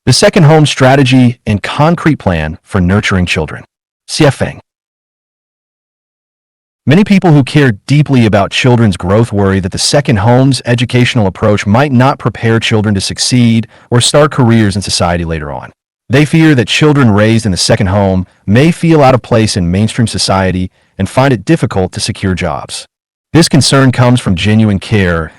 The second home strategy and concrete plan for nurturing children. Xiefeng. Many people who care deeply about children's growth worry that the second home's educational approach might not prepare children to succeed or start careers in society later on. They fear that children raised in the second home may feel out of place in mainstream society and find it difficult to secure jobs. This concern comes from genuine care,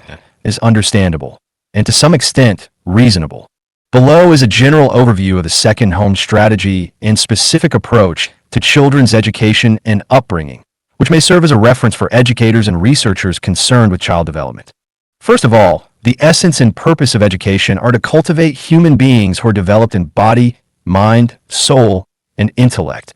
is understandable, and to some extent, reasonable. Below is a general overview of the second home strategy and specific approach to children's education and upbringing, which may serve as a reference for educators and researchers concerned with child development. First of all, the essence and purpose of education are to cultivate human beings who are developed in body, mind, soul, and intellect,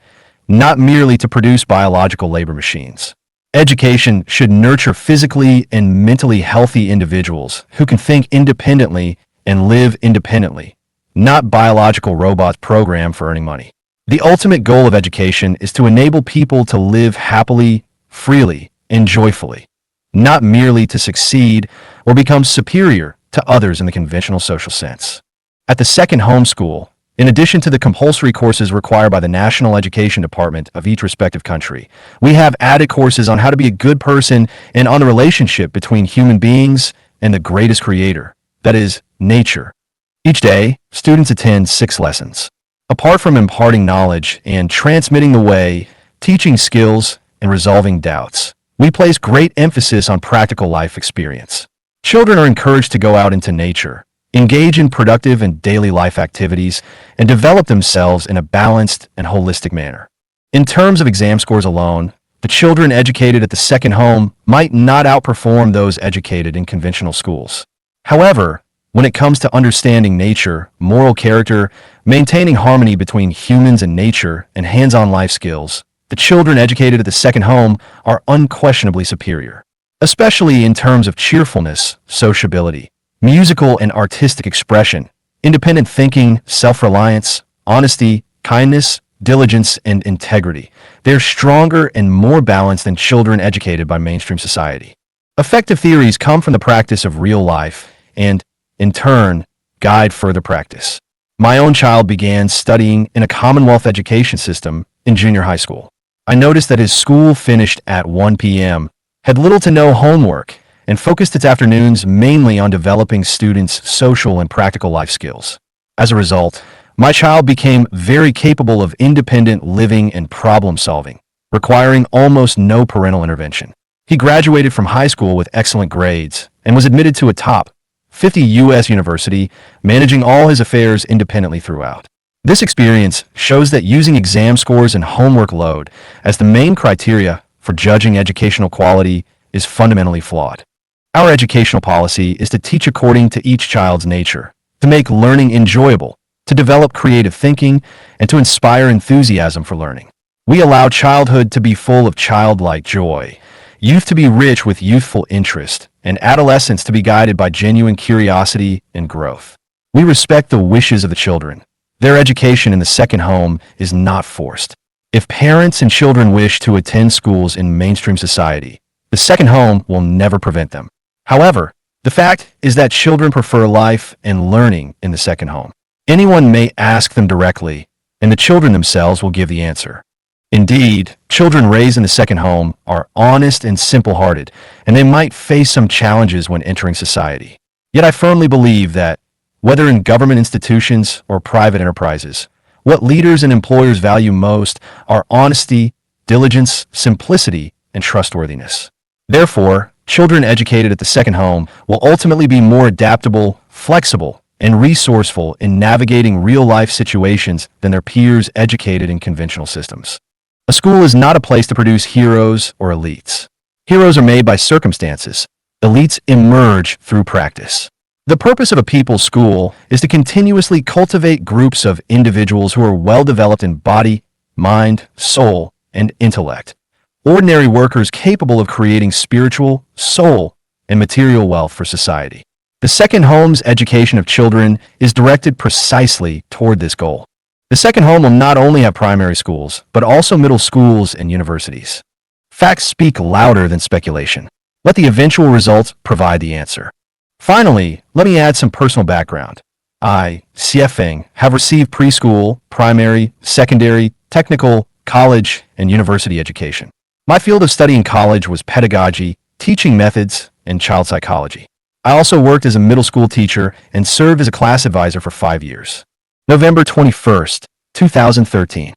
not merely to produce biological labor machines. Education should nurture physically and mentally healthy individuals who can think independently and live independently, not biological robots programmed for earning money. The ultimate goal of education is to enable people to live happily, freely, and joyfully, not merely to succeed or become superior to others in the conventional social sense. At the second home school, in addition to the compulsory courses required by the National Education Department of each respective country, we have added courses on how to be a good person and on the relationship between human beings and the greatest creator, that is, nature. Each day, students attend 6 lessons. Apart from imparting knowledge and transmitting the way, teaching skills, and resolving doubts, we place great emphasis on practical life experience. Children are encouraged to go out into nature, engage in productive and daily life activities, and develop themselves in a balanced and holistic manner. In terms of exam scores alone, the children educated at the second home might not outperform those educated in conventional schools. However, when it comes to understanding nature, moral character, maintaining harmony between humans and nature, and hands-on life skills, the children educated at the second home are unquestionably superior, especially in terms of cheerfulness, sociability, musical and artistic expression, independent thinking, self-reliance, honesty, kindness, diligence, and integrity. They're stronger and more balanced than children educated by mainstream society. Effective theories come from the practice of real life and, in turn, guide further practice. My own child began studying in a Commonwealth education system in junior high school. I noticed that his school finished at 1 p.m., had little to no homework, and focused its afternoons mainly on developing students' social and practical life skills. As a result, my child became very capable of independent living and problem solving, requiring almost no parental intervention. He graduated from high school with excellent grades and was admitted to a top 50 U.S. university, managing all his affairs independently throughout. This experience shows that using exam scores and homework load as the main criteria for judging educational quality is fundamentally flawed. Our educational policy is to teach according to each child's nature, to make learning enjoyable, to develop creative thinking, and to inspire enthusiasm for learning. We allow childhood to be full of childlike joy, youth to be rich with youthful interest, and adolescence to be guided by genuine curiosity and growth. We respect the wishes of the children. Their education in the second home is not forced. If parents and children wish to attend schools in mainstream society, the second home will never prevent them. However, the fact is that children prefer life and learning in the second home. Anyone may ask them directly, and the children themselves will give the answer. Indeed, children raised in the second home are honest and simple-hearted, and they might face some challenges when entering society. Yet I firmly believe that, whether in government institutions or private enterprises, what leaders and employers value most are honesty, diligence, simplicity, and trustworthiness. Therefore, children educated at the second home will ultimately be more adaptable, flexible, and resourceful in navigating real-life situations than their peers educated in conventional systems. A school is not a place to produce heroes or elites. Heroes are made by circumstances. Elites emerge through practice. The purpose of a people's school is to continuously cultivate groups of individuals who are well-developed in body, mind, soul, and intellect. Ordinary workers capable of creating spiritual, soul, and material wealth for society. The second home's education of children is directed precisely toward this goal. The second home will not only have primary schools, but also middle schools and universities. Facts speak louder than speculation. Let the eventual results provide the answer. Finally, let me add some personal background. I, CFing, have received preschool, primary, secondary, technical, college, and university education. My field of study in college was pedagogy, teaching methods, and child psychology. I also worked as a middle school teacher and served as a class advisor for 5 years. November 21st, 2013.